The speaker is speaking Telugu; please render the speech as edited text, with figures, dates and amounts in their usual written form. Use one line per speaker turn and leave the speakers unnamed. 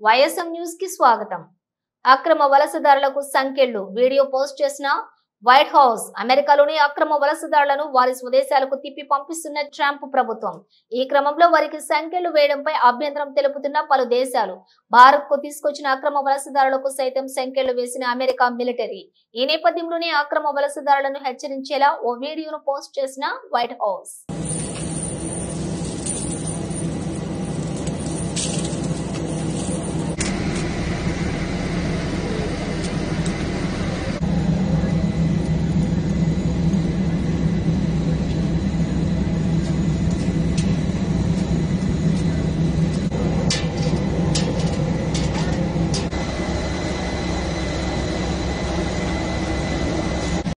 వైఎస్ఎం న్యూస్ కి స్వాగతం. అక్రమ వలసదారులకు సంకెళ్లు వీడియో పోస్ట్ చేసిన వైట్ హౌస్. అమెరికాలోని అక్రమ వలసదారులను వారి స్వదేశాలకు తిప్పి పంపిస్తున్న ట్రంప్ ప్రభుత్వం. ఈ క్రమంలో వారికి సంకెళ్లు వేయడంపై అభ్యంతరం తెలుపుతున్న పలు దేశాలు. భారత్ కు తీసుకొచ్చిన అక్రమ వలసదారులకు సైతం సంకెళ్లు వేసిన అమెరికా మిలిటరీ. ఈ నేపథ్యంలోనే అక్రమ వలసదారులను హెచ్చరించేలా ఓ వీడియోను పోస్ట్ చేసిన వైట్ హౌస్.